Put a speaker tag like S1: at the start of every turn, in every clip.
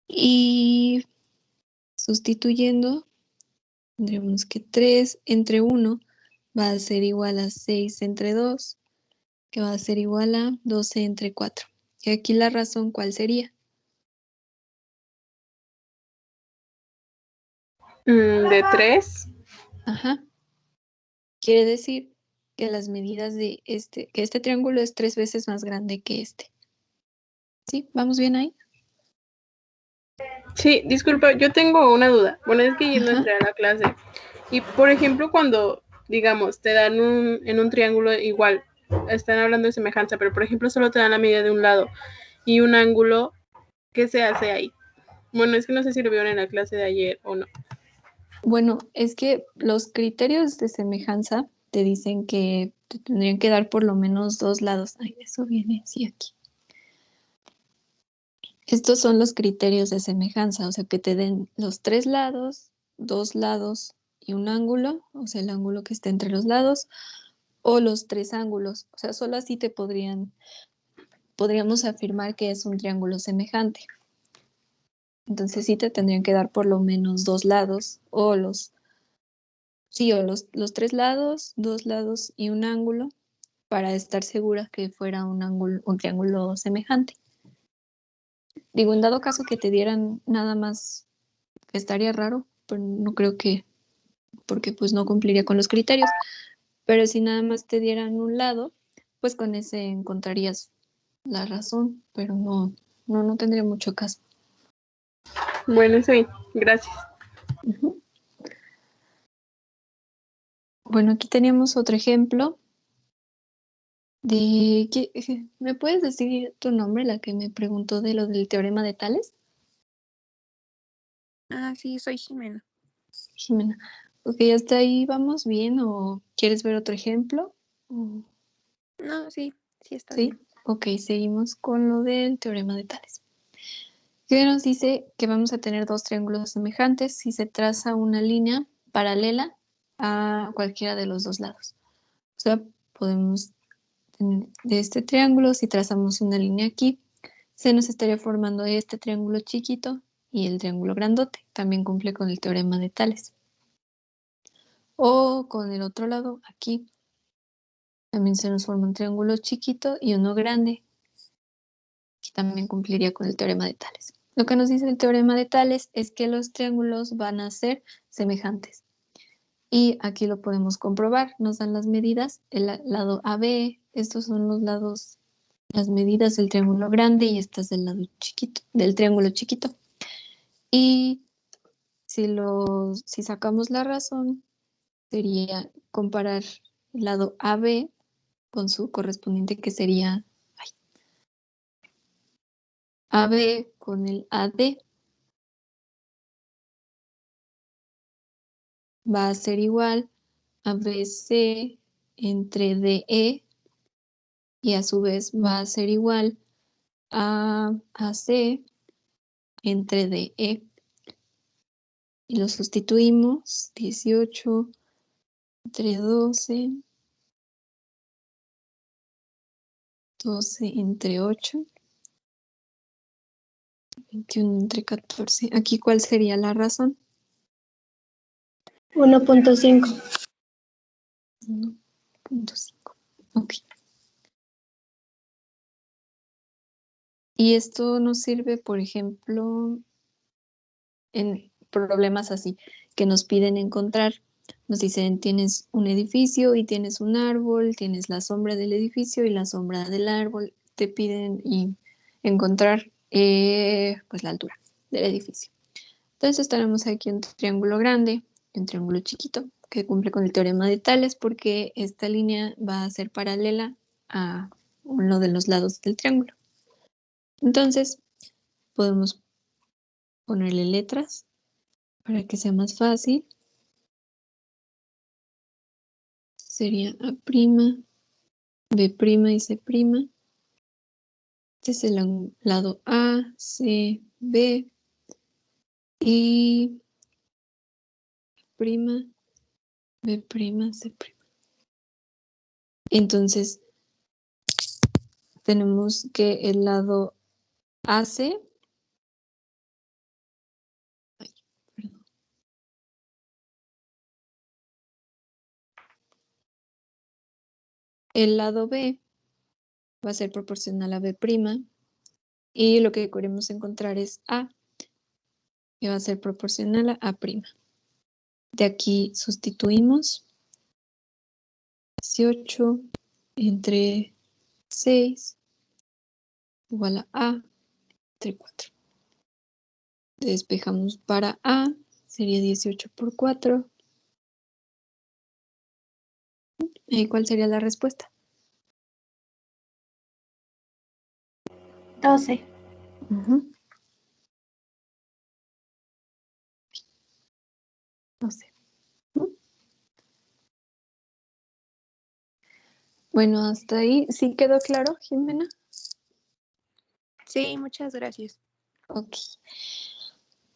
S1: Y sustituyendo, tendremos que 3 entre 1 va a ser igual a 6 entre 2, que va a ser igual a 12 entre 4. Y aquí la razón, ¿cuál sería?
S2: De 3.
S1: Ajá. Quiere decir que las medidas de que este triángulo es 3 veces más grande que este. ¿Sí? ¿Vamos bien ahí?
S2: Sí, disculpa, yo tengo una duda. Bueno, es que yo no
S1: Ajá.
S2: entré a la clase. Y, por ejemplo, cuando, digamos, te dan en un triángulo igual, están hablando de semejanza, pero, por ejemplo, solo te dan la medida de un lado y un ángulo, ¿qué se hace ahí? Bueno, es que no sé si lo vieron en la clase de ayer o no.
S1: Bueno, es que los criterios de semejanza te dicen que te tendrían que dar por lo menos 2 lados. Ay, eso viene, sí, aquí. Estos son los criterios de semejanza, o sea, que te den los 3 lados, 2 lados y un ángulo, o sea, el ángulo que esté entre los lados, o los 3 ángulos. O sea, solo así podríamos afirmar que es un triángulo semejante. Entonces sí te tendrían que dar por lo menos 2 lados, o los 3 lados, 2 lados y un ángulo, para estar segura que fuera un triángulo semejante. Digo, en dado caso que te dieran nada más, estaría raro, pero no creo que, porque pues no cumpliría con los criterios. Pero si nada más te dieran un lado, pues con ese encontrarías la razón, pero no tendría mucho caso.
S2: Bueno, sí, gracias.
S1: Ujú. Bueno, aquí teníamos otro ejemplo de ¿me puedes decir tu nombre, la que me preguntó de lo del teorema de Tales?
S3: Ah, sí, soy Jimena.
S1: Jimena. Ok, ¿hasta ahí vamos bien o quieres ver otro ejemplo? O-
S3: No, sí, sí está
S1: Sí,
S3: bien.
S1: ok, seguimos con lo del teorema de Tales. Que nos dice que vamos a tener dos triángulos semejantes si se traza una línea paralela a cualquiera de los dos lados. O sea, podemos tener de este triángulo, si trazamos una línea aquí, se nos estaría formando este triángulo chiquito y el triángulo grandote. También cumple con el teorema de Tales. O con el otro lado, aquí, también se nos forma un triángulo chiquito y uno grande, que también cumpliría con el teorema de Tales. Lo que nos dice el teorema de Tales es que los triángulos van a ser semejantes. Y aquí lo podemos comprobar. Nos dan las medidas, el lado AB, estos son los lados, las medidas del triángulo grande y estas del lado chiquito, del triángulo chiquito. Y si sacamos la razón, sería comparar el lado AB con su correspondiente que sería AB con el AD. Va a ser igual a BC entre DE y a su vez va a ser igual a AC entre DE. Y lo sustituimos, 18 entre 12, 12 entre 8, 21 entre 14. Aquí, ¿cuál sería la razón?
S4: 1.5.
S1: 1.5. Ok. Y esto nos sirve, por ejemplo, en problemas así, que nos piden encontrar. Nos dicen, tienes un edificio y tienes un árbol, tienes la sombra del edificio y la sombra del árbol. Te piden encontrar pues la altura del edificio. Entonces tenemos aquí un triángulo grande y un triángulo chiquito que cumple con el teorema de Tales porque esta línea va a ser paralela a uno de los lados del triángulo. Entonces podemos ponerle letras para que sea más fácil. Sería A', B' y C'. Este es el lado A, C, B y prima, B', C'. Entonces tenemos que el lado AC el lado B va a ser proporcional a B', y lo que queremos encontrar es A, que va a ser proporcional a A'. De aquí sustituimos 18 entre 6 igual a entre 4. Despejamos para A, sería 18 por 4. ¿Y cuál sería la respuesta?
S3: 12.
S1: 12. Bueno, hasta ahí sí quedó claro, Jimena.
S3: Sí, muchas gracias.
S1: Ok.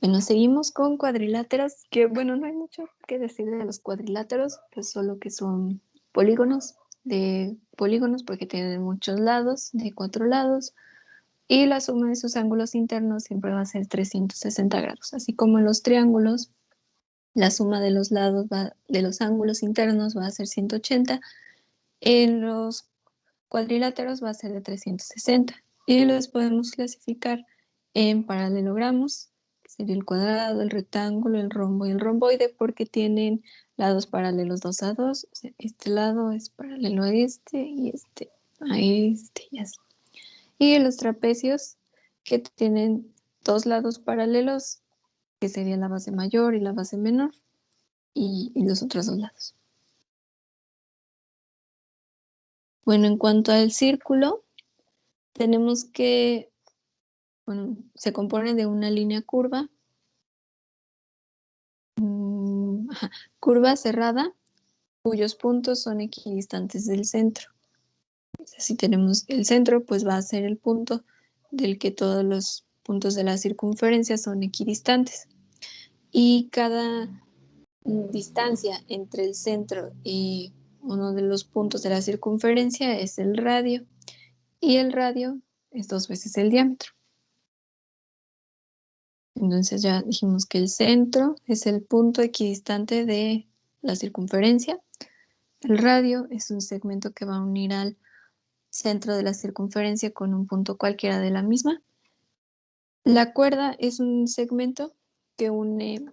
S1: Bueno, seguimos con cuadriláteros, que bueno, no hay mucho que decir de los cuadriláteros, pues solo que son polígonos porque tienen muchos lados, de 4 lados, y la suma de sus ángulos internos siempre va a ser 360 grados, así como en los triángulos, la suma de los lados de los ángulos internos va a ser 180, en los cuadriláteros va a ser de 360, y los podemos clasificar en paralelogramos, que sería el cuadrado, el rectángulo, el rombo y el romboide, porque tienen lados paralelos 2 a 2, o sea, este lado es paralelo a este y este a este y así. Y los trapecios, que tienen 2 lados paralelos, que sería la base mayor y la base menor, y los otros 2 lados. Bueno, en cuanto al círculo, tenemos que, bueno, se compone de una línea curva, curva cerrada, cuyos puntos son equidistantes del centro. O sea, si tenemos el centro, pues va a ser el punto del que todos los puntos de la circunferencia son equidistantes. Y cada distancia entre el centro y uno de los puntos de la circunferencia es el radio, y el radio es 2 veces el diámetro. Entonces ya dijimos que el centro es el punto equidistante de la circunferencia. El radio es un segmento que va a unir al centro de la circunferencia con un punto cualquiera de la misma. La cuerda es un segmento que une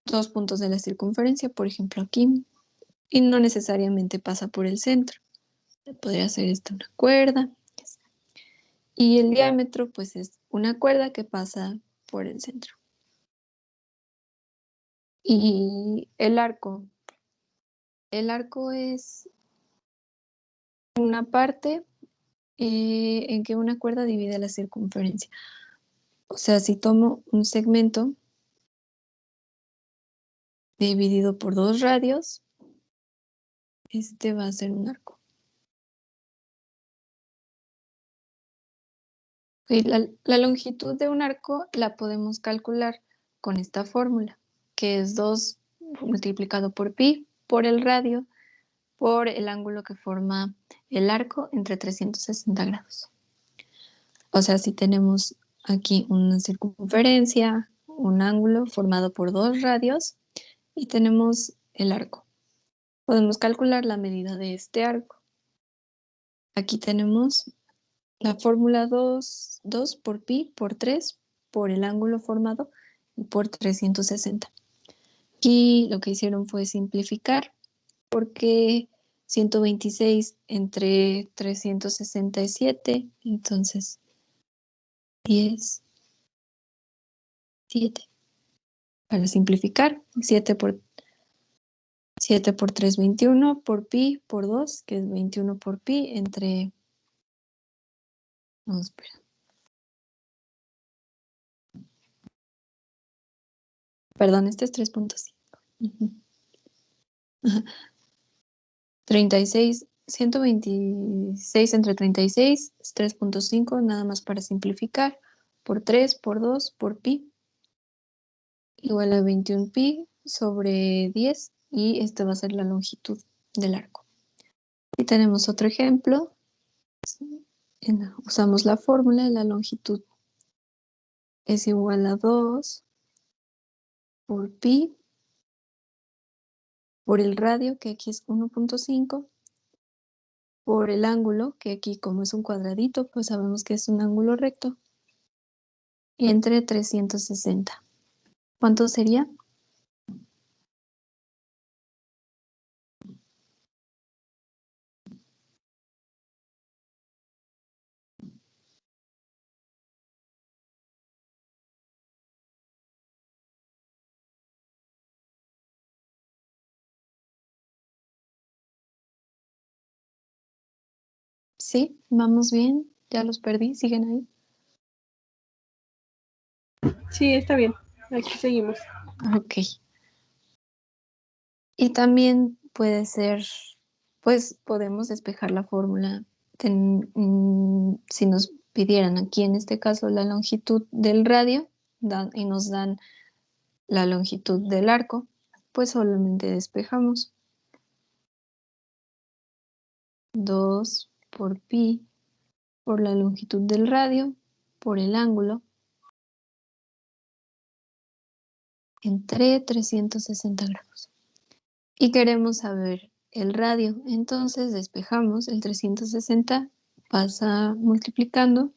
S1: 2 puntos de la circunferencia, por ejemplo aquí, y no necesariamente pasa por el centro. Podría ser esta una cuerda. Y el diámetro, pues es una cuerda que pasa por el centro. Y el arco. El arco es una parte en que una cuerda divide la circunferencia. O sea, si tomo un segmento dividido por 2 radios, este va a ser un arco. Y la longitud de un arco la podemos calcular con esta fórmula, que es 2 multiplicado por pi por el radio por el ángulo que forma el arco entre 360 grados. O sea, si tenemos aquí una circunferencia, un ángulo formado por 2 radios y tenemos el arco. Podemos calcular la medida de este arco. Aquí tenemos la fórmula 2 por pi por 3 por el ángulo formado y por 360. Aquí lo que hicieron fue simplificar porque 126 entre 367, entonces 10, 7. Para simplificar, 7 por 3, 21 por pi por 2, que es 21 por pi entre... No, espera. Perdón, este es 3.5. 36, 126 entre 36 es 3.5, nada más para simplificar, por 3, por 2, por pi, igual a 21 pi sobre 10, y esta va a ser la longitud del arco. Y tenemos otro ejemplo, usamos la fórmula, la longitud es igual a 2 por pi por el radio, que aquí es 1.5, por el ángulo, que aquí como es un cuadradito, pues sabemos que es un ángulo recto, entre 360. ¿Cuánto sería? Sí, vamos bien, ya los perdí, siguen ahí.
S2: Sí, está bien. Aquí seguimos.
S1: Ok. Y también puede ser, pues podemos despejar la fórmula. Si nos pidieran aquí en este caso la longitud del radio y nos dan la longitud del arco, pues solamente despejamos 2 por pi por la longitud del radio por el ángulo entre 360 grados. Y queremos saber el radio, entonces despejamos el 360, pasa multiplicando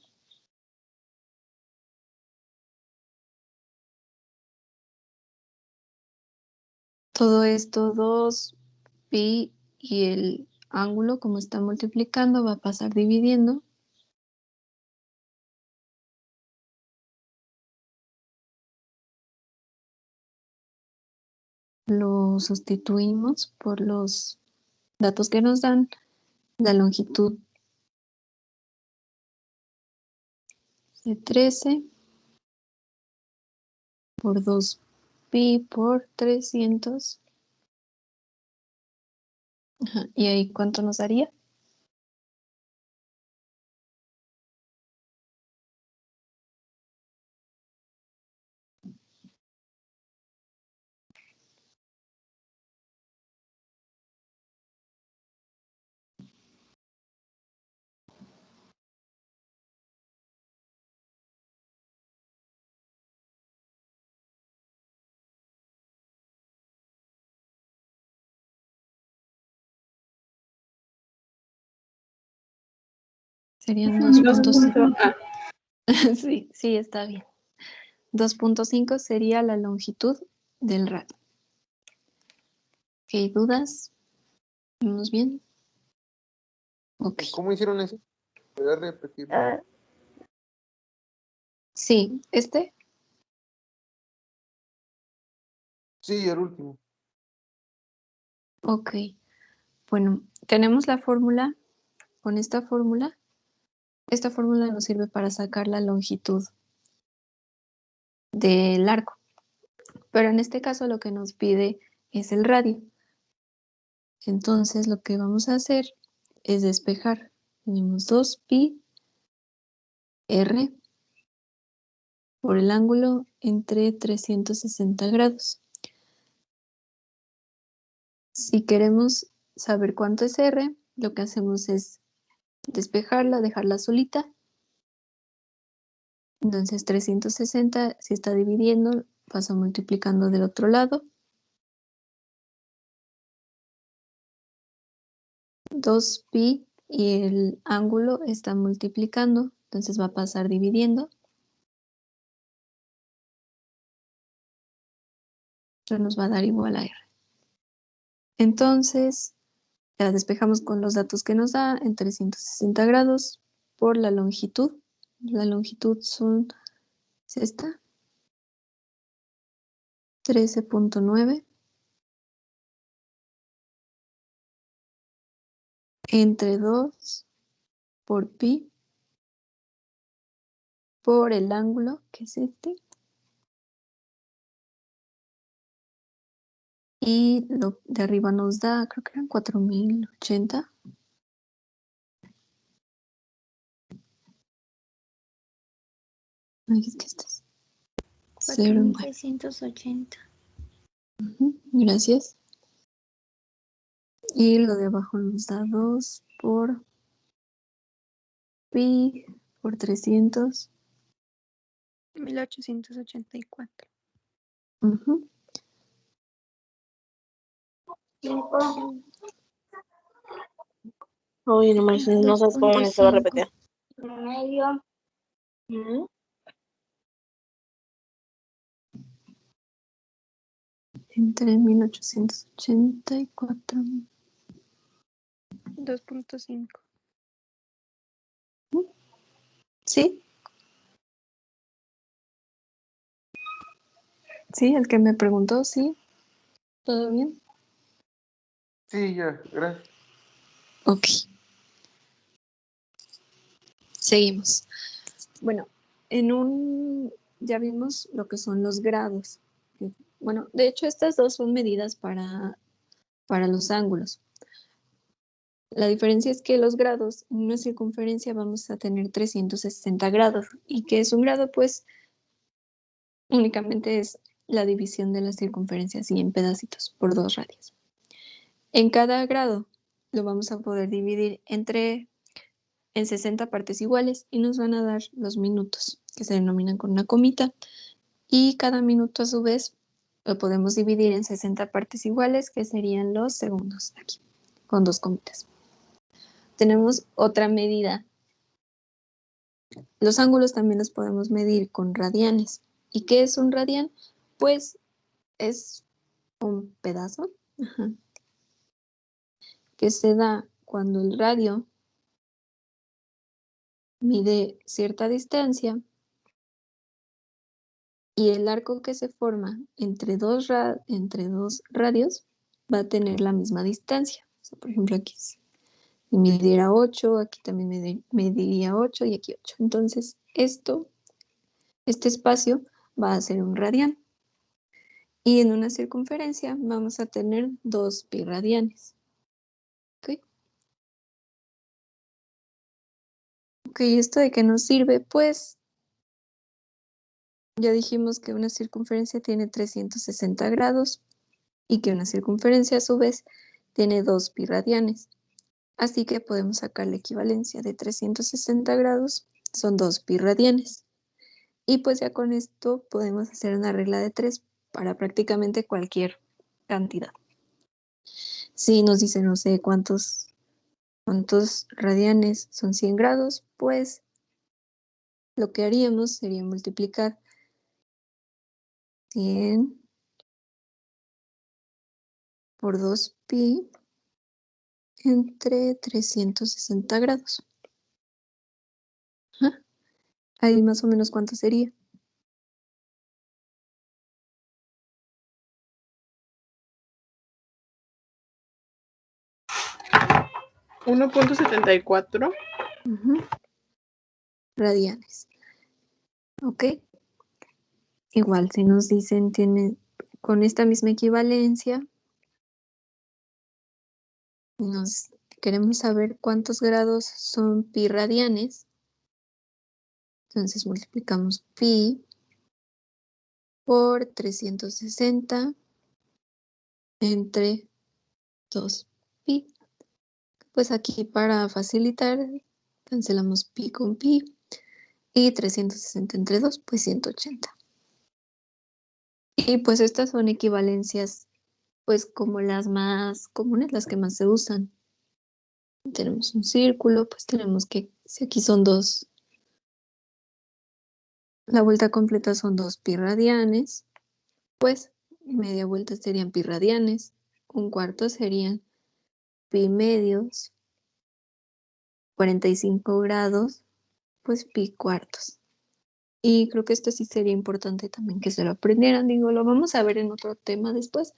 S1: todo esto, 2 pi y el ángulo, como está multiplicando, va a pasar dividiendo. Lo sustituimos por los datos que nos dan. La longitud de 13 por 2 pi por 300. Ajá, ¿y ahí cuánto nos daría? Serían 2.5. Sí, sí, está bien. 2.5 sería la longitud del radio. ¿Qué dudas? ¿Vamos bien? Ok.
S4: ¿Cómo hicieron eso? ¿Puedes repetir?
S1: Sí, ¿este?
S4: Sí, el último.
S1: Ok. Bueno, tenemos la fórmula. Con esta fórmula nos sirve para sacar la longitud del arco. Pero en este caso lo que nos pide es el radio. Entonces lo que vamos a hacer es despejar. Tenemos 2 pi r por el ángulo entre 360 grados. Si queremos saber cuánto es r, lo que hacemos es despejarla, dejarla solita. Entonces 360, si está dividiendo, pasa multiplicando del otro lado. 2 pi y el ángulo está multiplicando, entonces va a pasar dividiendo. Esto nos va a dar igual a r. Entonces, la despejamos con los datos que nos da en 360 grados por la longitud. La longitud es esta, 13.9 entre 2 por pi por el ángulo, que es este, y lo de arriba nos da, creo que eran 4080. Ay, es que este es 0,9.
S3: 4.680.
S1: Gracias. Y lo de abajo nos da 2 por pi por 300.
S3: 1884.
S1: Ujú.
S2: Uy, no manches, no sabes cómo necesito
S1: 2.5.
S2: repetir.
S3: Medio.
S1: Entre 1884.
S3: 2.5.
S1: ¿Sí? Sí, el que me preguntó, sí. ¿Todo bien?
S4: Sí, ya, gracias.
S1: Ok. Seguimos. Bueno, ya vimos lo que son los grados. Bueno, de hecho, estas dos son medidas para los ángulos. La diferencia es que los grados en una circunferencia vamos a tener 360 grados. ¿Y qué es un grado? Pues únicamente es la división de la circunferencia así en pedacitos por 2 radios. En cada grado lo vamos a poder dividir en 60 partes iguales y nos van a dar los minutos, que se denominan con una comita. Y cada minuto a su vez lo podemos dividir en 60 partes iguales, que serían los segundos aquí, con 2 comitas. Tenemos otra medida. Los ángulos también los podemos medir con radianes. ¿Y qué es un radián? Pues es un pedazo que se da cuando el radio mide cierta distancia y el arco que se forma entre dos radios va a tener la misma distancia. O sea, por ejemplo, aquí si midiera 8, aquí también mediría 8 y aquí 8. Entonces, este espacio va a ser un radián. Y en una circunferencia vamos a tener 2 pi radianes. ¿Ok? Ok, ¿esto de qué nos sirve? Pues ya dijimos que una circunferencia tiene 360 grados y que una circunferencia a su vez tiene 2 pi radianes. Así que podemos sacar la equivalencia de 360 grados, son 2 pi radianes. Y pues ya con esto podemos hacer una regla de 3 para prácticamente cualquier cantidad. Si nos dice no sé cuántos radianes son 100 grados, pues lo que haríamos sería multiplicar 100 por 2 pi entre 360 grados. Ajá. Ahí más o menos cuánto sería.
S2: 1.74.
S1: Radianes. ¿Ok? Igual, si nos dicen, con esta misma equivalencia, queremos saber cuántos grados son pi radianes, entonces multiplicamos pi por 360 entre 2 pi. Pues aquí para facilitar, cancelamos pi con pi y 360 entre 2, pues 180. Y pues estas son equivalencias, pues como las más comunes, las que más se usan. Tenemos un círculo, pues tenemos que, si aquí son 2, la vuelta completa son 2 pi radianes, pues media vuelta serían pi radianes, un cuarto serían pi medios, 45 grados, pues pi cuartos. Y creo que esto sí sería importante también que se lo aprendieran, digo, lo vamos a ver en otro tema después,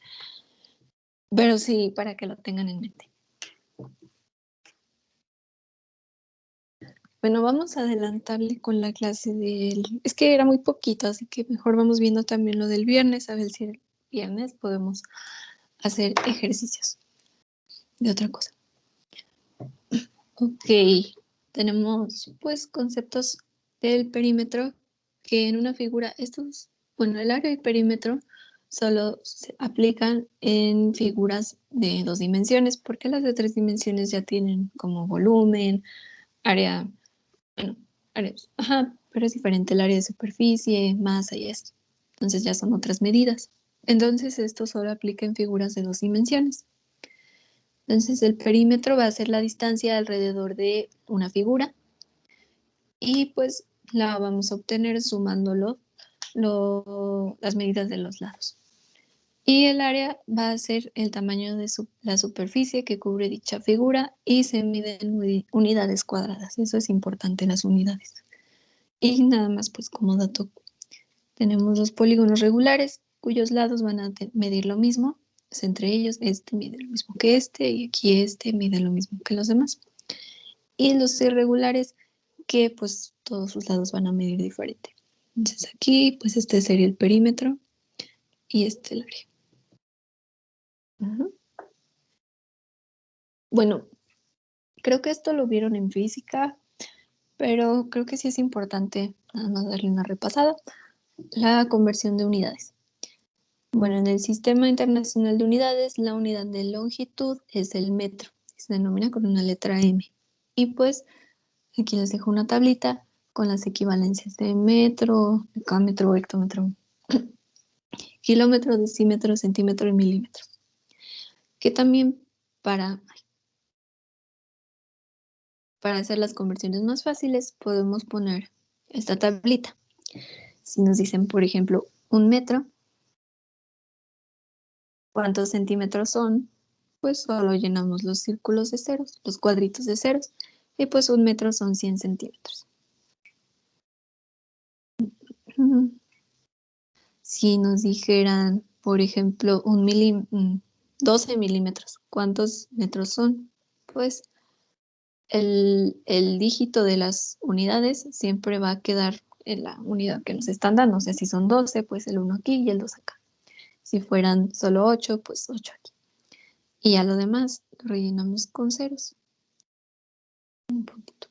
S1: pero sí, para que lo tengan en mente. Bueno, vamos a adelantarle con la clase Es que era muy poquito, así que mejor vamos viendo también lo del viernes, a ver si el viernes podemos hacer ejercicios de otra cosa. Ok, tenemos pues conceptos del perímetro que en una figura, bueno, el área y el perímetro solo se aplican en figuras de 2 dimensiones, porque las de 3 dimensiones ya tienen como volumen, área, bueno, áreas, ajá, pero es diferente el área de superficie, masa y esto. Entonces ya son otras medidas. Entonces esto solo aplica en figuras de 2 dimensiones. Entonces el perímetro va a ser la distancia alrededor de una figura y pues la vamos a obtener sumándolo las medidas de los lados. Y el área va a ser el tamaño de la superficie que cubre dicha figura y se mide en unidades cuadradas. Eso es importante, las unidades. Y nada más, pues como dato, tenemos los polígonos regulares cuyos lados van a medir lo mismo. Pues entre ellos, este mide lo mismo que este y aquí este mide lo mismo que los demás. Y los irregulares que pues todos sus lados van a medir diferente. Entonces aquí, pues este sería el perímetro y este el área. Bueno, creo que esto lo vieron en física, pero creo que sí es importante nada más darle una repasada. La conversión de unidades. Bueno, en el Sistema Internacional de Unidades, la unidad de longitud es el metro. Se denomina con una letra M. Y pues aquí les dejo una tablita con las equivalencias de metro, decámetro, hectómetro, kilómetro, decímetro, centímetro y milímetro. Que también para hacer las conversiones más fáciles podemos poner esta tablita. Si nos dicen, por ejemplo, un metro, ¿cuántos centímetros son? Pues solo llenamos los círculos de ceros, los cuadritos de ceros, y pues un metro son 100 centímetros. Si nos dijeran, por ejemplo, 12 milímetros, ¿cuántos metros son? Pues el dígito de las unidades siempre va a quedar en la unidad que nos están dando. O sea, si son 12, pues el 1 aquí y el 2 acá. Si fueran solo 8, pues 8 aquí. Y a lo demás lo rellenamos con ceros. Un puntito.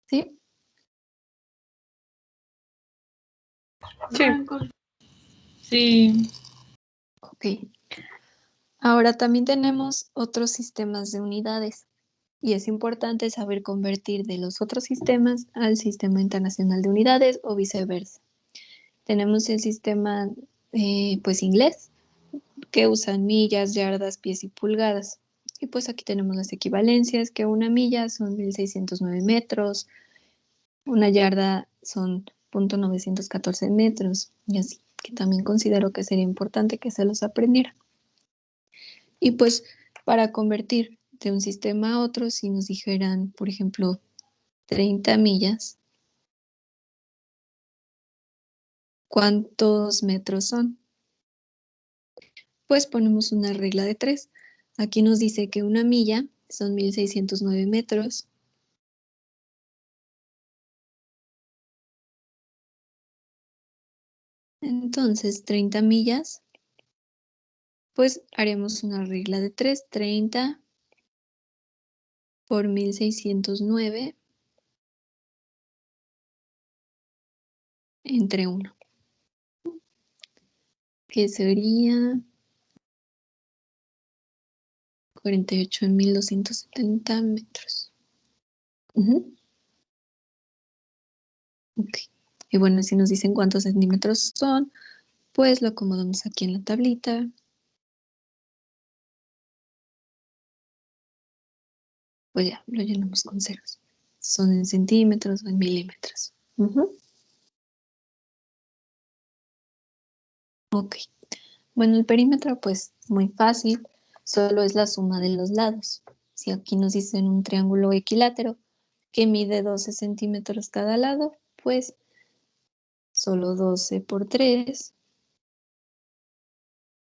S1: ¿Sí?
S2: Sí.
S3: Sí.
S1: Ok. Ahora también tenemos otros sistemas de unidades. Y es importante saber convertir de los otros sistemas al Sistema Internacional de Unidades o viceversa. Tenemos el sistema pues inglés, que usan millas, yardas, pies y pulgadas. Y pues aquí tenemos las equivalencias, que una milla son 1609 metros, una yarda son 0.914 metros, y así, que también considero que sería importante que se los aprendiera. Y pues para convertir de un sistema a otro, si nos dijeran, por ejemplo, 30 millas, ¿cuántos metros son? Pues ponemos una regla de 3. Aquí nos dice que una milla son 1609 metros. Entonces, 30 millas, pues haremos una regla de 3. 30 por 1609 entre 1, que sería 48.270 metros. Ok. Y bueno, si nos dicen cuántos centímetros son, pues lo acomodamos aquí en la tablita. Pues ya, lo llenamos con ceros. Son en centímetros o en milímetros. Ok. Bueno, el perímetro, pues muy fácil, solo es la suma de los lados. Si aquí nos dicen un triángulo equilátero que mide 12 centímetros cada lado, pues solo 12 por 3,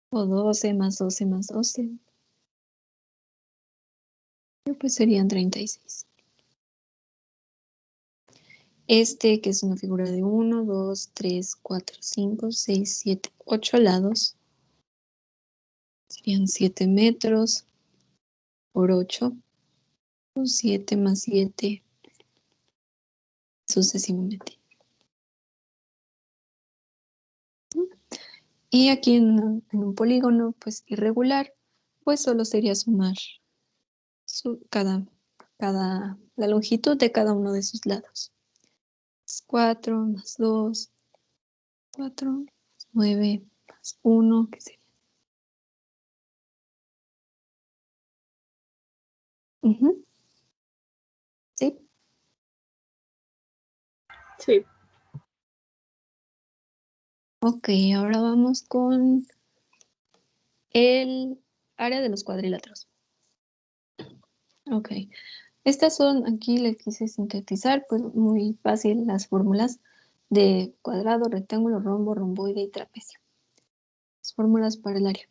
S1: o 12 más 12 más 12, pues serían 36. Este, que es una figura de 1, 2, 3, 4, 5, 6, 7, 8 lados, serían 7 metros por 8, o 7 más 7, sucesivamente. Y aquí en un polígono pues irregular, pues solo sería sumar la longitud de cada uno de sus lados. 4 más 2, 4, 9, más 1, ¿qué sería? Ujú. ¿Sí?
S2: Sí.
S1: Ok, ahora vamos con el área de los cuadriláteros. Ok, estas son, aquí le quise sintetizar, pues muy fácil las fórmulas de cuadrado, rectángulo, rombo, romboide y trapecio. Las fórmulas para el área.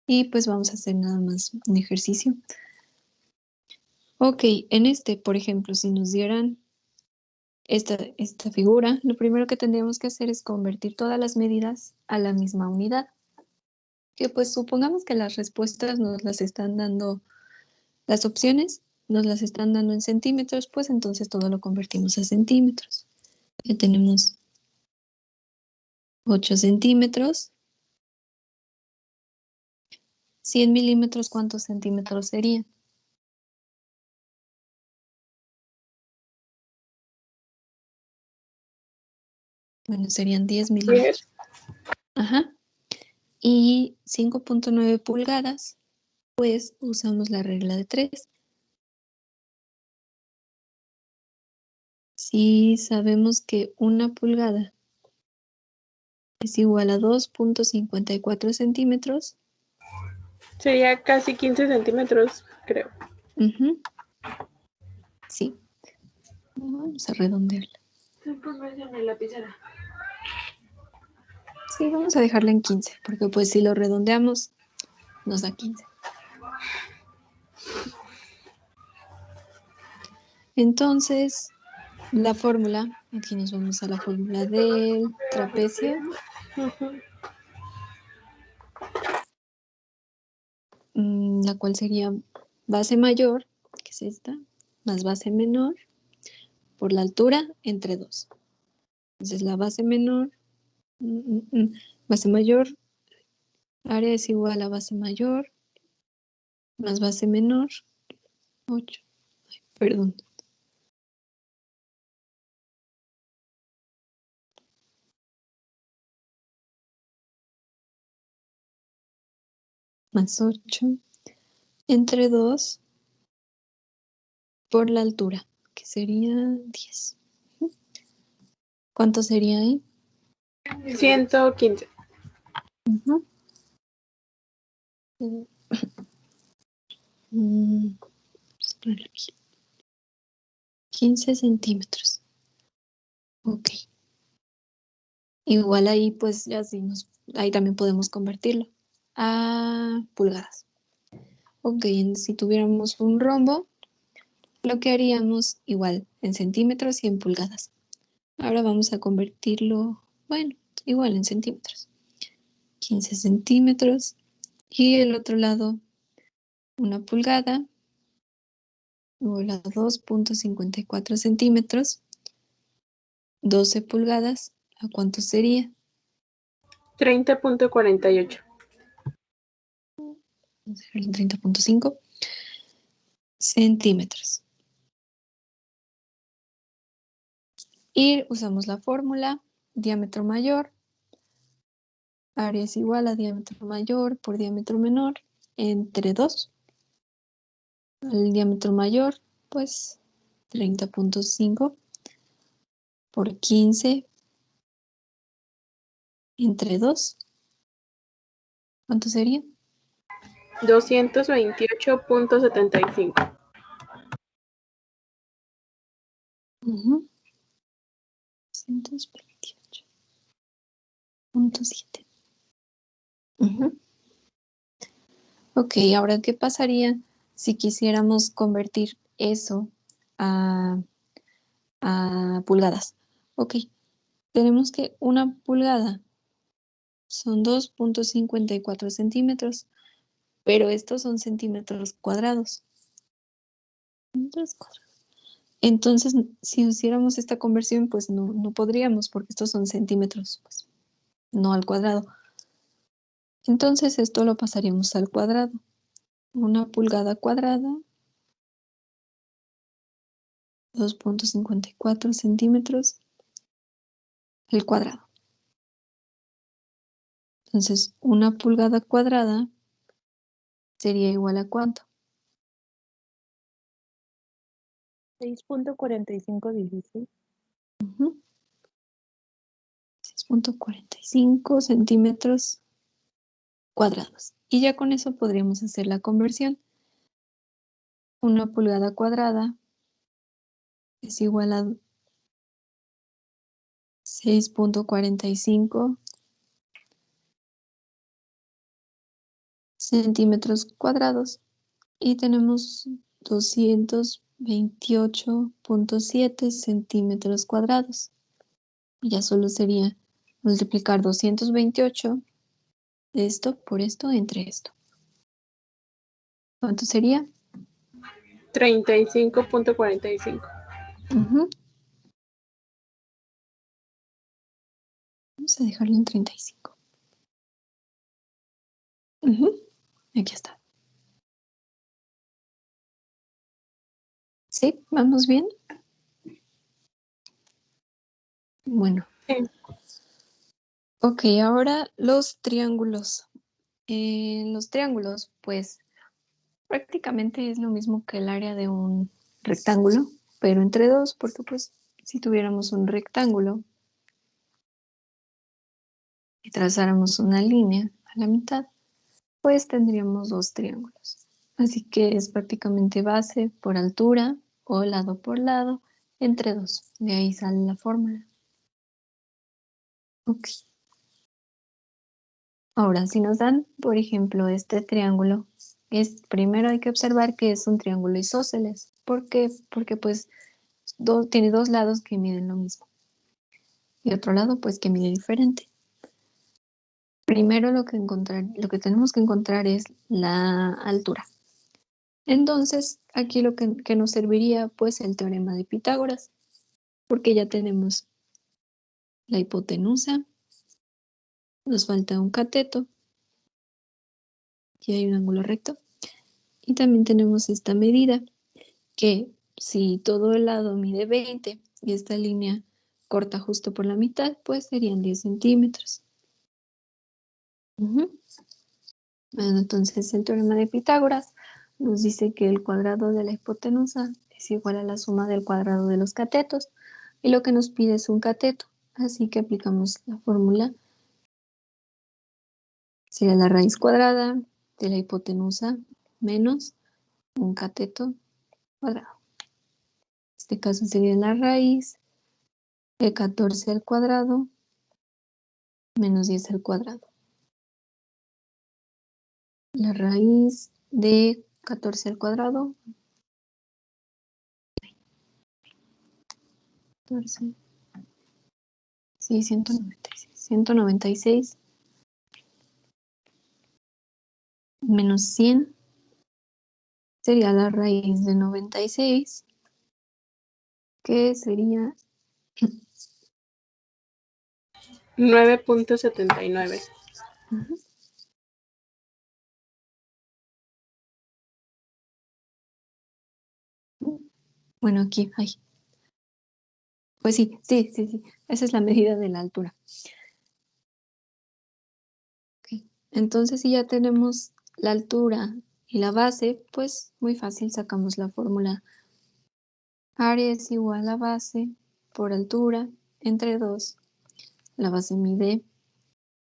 S1: Y pues vamos a hacer nada más un ejercicio. Ok, en este, por ejemplo, si nos dieran esta figura, lo primero que tendríamos que hacer es convertir todas las medidas a la misma unidad. Que pues supongamos que las respuestas nos las están dando, las opciones nos las están dando en centímetros, pues entonces todo lo convertimos a centímetros. Ya tenemos 8 centímetros. 100 milímetros, ¿cuántos centímetros serían? Bueno, serían 10 milímetros. Ajá. Y 5.9 pulgadas, pues usamos la regla de 3. Si sabemos que una pulgada es igual a 2.54 centímetros,
S2: Sería casi 15 centímetros, creo.
S1: sí, vamos a redondearla. Sí, vamos a dejarla en 15, porque pues si lo redondeamos, nos da 15. Entonces, la fórmula, aquí nos vamos a la fórmula del trapecio. La cual sería base mayor, que es esta, más base menor, por la altura entre 2. Entonces la base menor, base mayor, área es igual a base mayor, más base menor, 8, perdón. Más 8, entre 2, por la altura, que sería 10. ¿Cuánto sería ahí?
S2: 115.
S1: Ujú. Vamos a ponerlo aquí. 15 centímetros. Ok. Igual ahí, pues ya sí ahí también podemos convertirlo a pulgadas. Ok, si tuviéramos un rombo, lo que haríamos igual en centímetros y en pulgadas. Ahora vamos a convertirlo, bueno, igual en centímetros. 15 centímetros y el otro lado una pulgada, igual a 2.54 centímetros, 12 pulgadas, ¿a cuánto sería?
S2: 30.48.
S1: Vamos a dejarlo en 30.5 centímetros. Y usamos la fórmula, diámetro mayor, área es igual a diámetro mayor por diámetro menor, entre 2. El diámetro mayor, pues 30.5 por 15 entre 2. ¿Cuánto sería?
S2: 228.75.
S1: 228.7. Ok, ahora, ¿qué pasaría si quisiéramos convertir eso a, a pulgadas? Ok, tenemos que una pulgada son 2.54 centímetros, pero estos son centímetros cuadrados. Entonces, si hiciéramos esta conversión, pues no podríamos, porque estos son centímetros, pues, no al cuadrado. Entonces, esto lo pasaríamos al cuadrado. Una pulgada cuadrada, 2.54 centímetros al cuadrado. Entonces, 1 pulgada cuadrada sería igual a ¿cuánto?
S3: 6.4516.
S1: 6.45 centímetros cuadrados. Y ya con eso podríamos hacer la conversión. 1 pulgada cuadrada es igual a 6.45 centímetros cuadrados. Y tenemos 228.7 centímetros cuadrados. Y ya solo sería multiplicar 228 de esto por esto entre esto. ¿Cuánto sería?
S2: 35.45.
S1: Vamos a dejarlo en 35. Aquí está. ¿Sí? ¿Vamos bien? Bueno.
S2: Sí.
S1: Ok, ahora los triángulos. Los triángulos, pues, prácticamente es lo mismo que el área de un rectángulo, pero entre dos, porque pues, si tuviéramos un rectángulo y trazáramos una línea a la mitad, pues tendríamos 2 triángulos. Así que es prácticamente base por altura o lado por lado entre 2. De ahí sale la fórmula. Ok. Ahora, si nos dan, por ejemplo, este triángulo, primero hay que observar que es un triángulo isósceles. ¿Por qué? Porque pues tiene 2 lados que miden lo mismo. Y otro lado, pues, que mide diferente. Primero lo que tenemos que encontrar es la altura. Entonces, aquí lo que nos serviría, pues, el teorema de Pitágoras, porque ya tenemos la hipotenusa, nos falta un cateto, y hay un ángulo recto, y también tenemos esta medida, que si todo el lado mide 20 y esta línea corta justo por la mitad, pues serían 10 centímetros. Bueno, entonces el teorema de Pitágoras nos dice que el cuadrado de la hipotenusa es igual a la suma del cuadrado de los catetos, y lo que nos pide es un cateto, así que aplicamos la fórmula. Sería la raíz cuadrada de la hipotenusa menos un cateto cuadrado. En este caso sería la raíz de 14 al cuadrado menos 10 al cuadrado. La raíz de 14 al cuadrado, 14, sí, 196 menos 100 sería la raíz de 96, que sería
S2: 9.79.
S1: Bueno, aquí, pues sí, esa es la medida de la altura. Okay. Entonces, si ya tenemos la altura y la base, pues muy fácil, sacamos la fórmula. Área es igual a base por altura entre 2. La base mide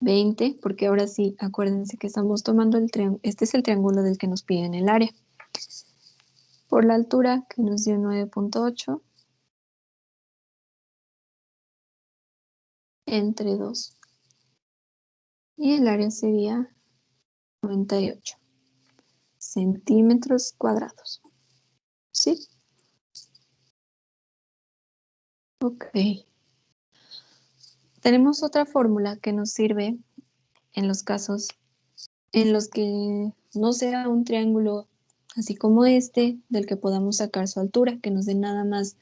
S1: 20, porque ahora sí, acuérdense que estamos tomando el triángulo, este es el triángulo del que nos piden el área. Por la altura, que nos dio 9.8, entre 2. Y el área sería 98 centímetros cuadrados. ¿Sí? Ok. Tenemos otra fórmula que nos sirve en los casos en los que no sea un triángulo así como este, del que podamos sacar su altura, que nos den nada más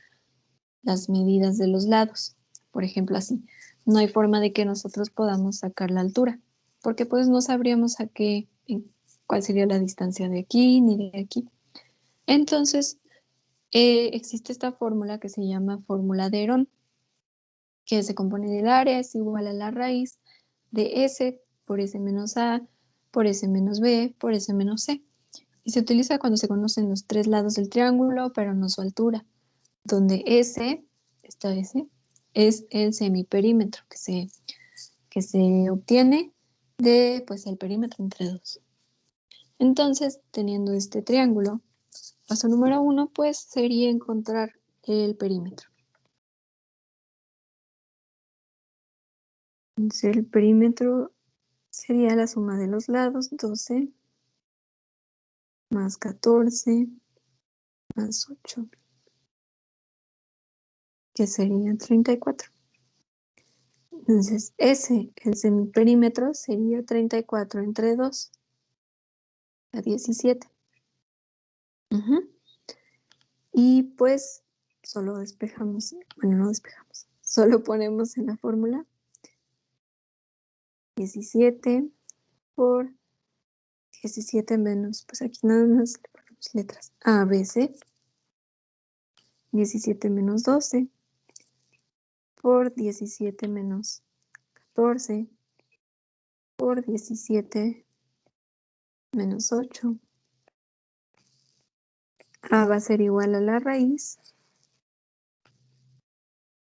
S1: las medidas de los lados. Por ejemplo, así. No hay forma de que nosotros podamos sacar la altura, porque pues no sabríamos cuál sería la distancia de aquí ni de aquí. Entonces, existe esta fórmula que se llama fórmula de Herón, que se compone del área es igual a la raíz de S por S menos A, por S menos B, por S menos C. Y se utiliza cuando se conocen los tres lados del triángulo, pero no su altura, donde S, esta S, es el semiperímetro que se obtiene de, pues, el perímetro entre dos. Entonces, teniendo este triángulo, paso número 1, pues, sería encontrar el perímetro. Entonces, el perímetro sería la suma de los lados, 12 más 14 más 8, que sería 34. Entonces, el semiperímetro sería 34 entre 2, a 17. Y pues, solo despejamos, bueno, no despejamos, solo ponemos en la fórmula 17 por 17 menos, pues aquí nada más le ponemos letras A, B, C. 17 menos 12 por 17 menos 14 por 17 menos 8. A va a ser igual a la raíz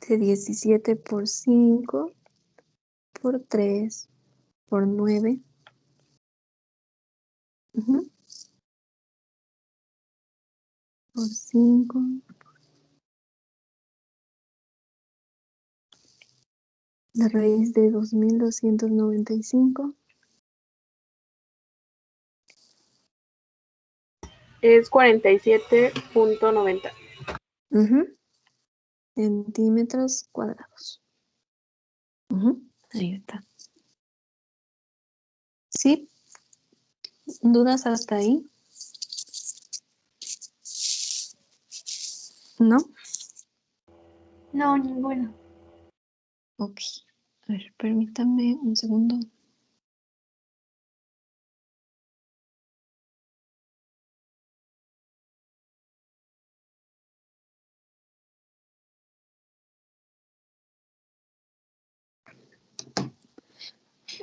S1: de 17 por 5 por 3 por 9. Por 5. La raíz de 2295.
S2: Es 47.90.
S1: Centímetros cuadrados. Ahí está. ¿Sí? ¿Dudas hasta ahí? ¿No?
S3: No, ninguno.
S1: Ok. A ver, permítame un segundo.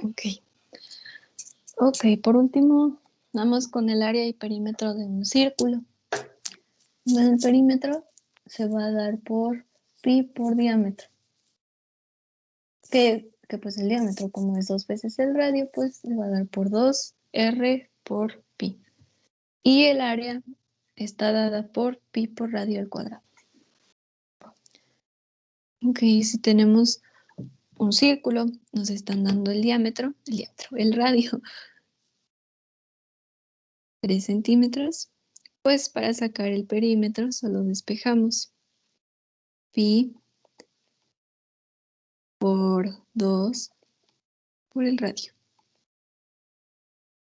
S1: Ok. Ok, por último, vamos con el área y perímetro de un círculo. El perímetro se va a dar por pi por diámetro. Que pues el diámetro, como es 2 veces el radio, pues se va a dar por 2r por pi. Y el área está dada por pi por radio al cuadrado. Ok, si tenemos un círculo, nos están dando el radio, 3 centímetros, pues para sacar el perímetro solo despejamos pi por 2 por el radio.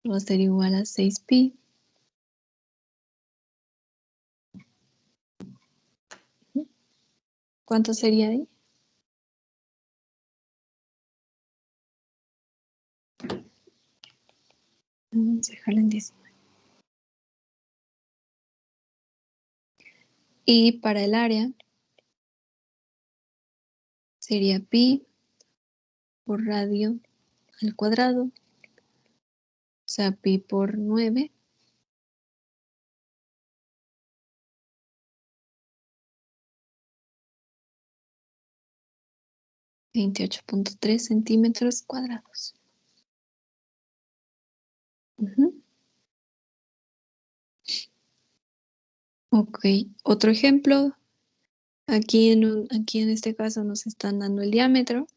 S1: Va a ser igual a 6pi. ¿Cuánto sería ahí? Vamos a dejarlo en 10. Y para el área sería pi por radio al cuadrado, o sea, pi por 9. (28.3 centímetros cuadrados). Ok, otro ejemplo. Aquí en este caso nos están dando el diámetro.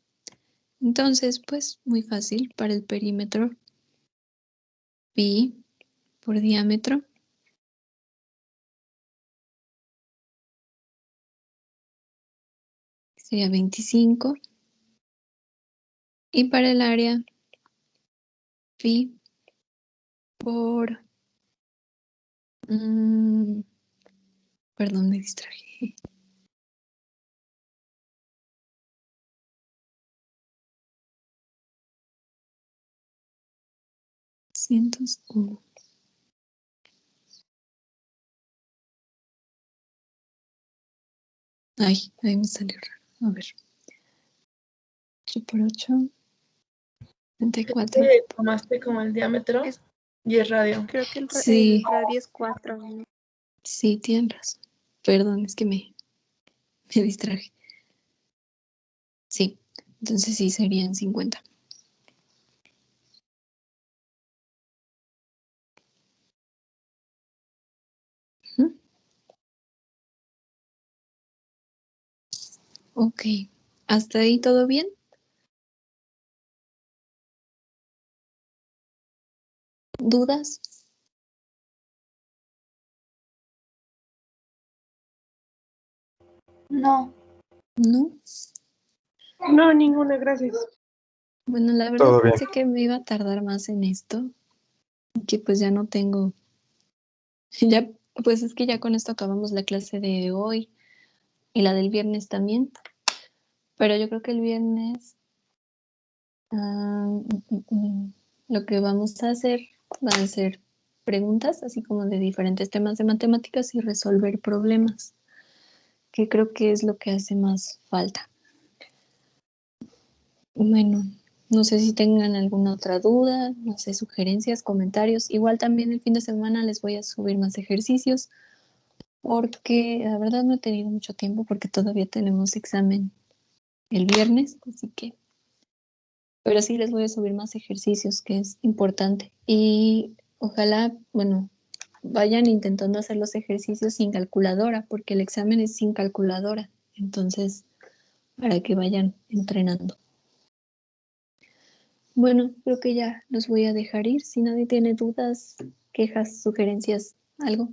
S1: Entonces, pues muy fácil para el perímetro. Pi por diámetro sería 25. Y para el área, pi por... perdón, me distraje. 201. Ay, ahí me salió raro. A ver. 8 por 8. 34.
S5: Tomaste como el diámetro y el radio.
S2: Creo que el
S1: Sí.
S2: radio es 4. ¿no?
S1: Sí, tienen razón. Perdón, es que me distraje. Sí, entonces sí serían 50. Ujú. Ok, ¿hasta ahí todo bien? ¿Dudas?
S3: No.
S1: ¿No?
S2: No, ninguna, gracias.
S1: Bueno, la verdad
S4: Todo bien.
S1: pensé que me iba a tardar más en esto, que pues ya no tengo, ya, pues es que ya con esto acabamos la clase de hoy y la del viernes también, pero yo creo que el viernes lo que vamos a hacer van a ser preguntas, así como de diferentes temas de matemáticas y resolver problemas, que creo que es lo que hace más falta. Bueno, no sé si tengan alguna otra duda, no sé, sugerencias, comentarios. Igual también el fin de semana les voy a subir más ejercicios porque la verdad no he tenido mucho tiempo porque todavía tenemos examen el viernes, así que, pero sí les voy a subir más ejercicios, que es importante. Y ojalá, bueno, vayan intentando hacer los ejercicios sin calculadora, porque el examen es sin calculadora. Entonces, para que vayan entrenando. Bueno, creo que ya los voy a dejar ir. Si nadie tiene dudas, quejas, sugerencias, algo.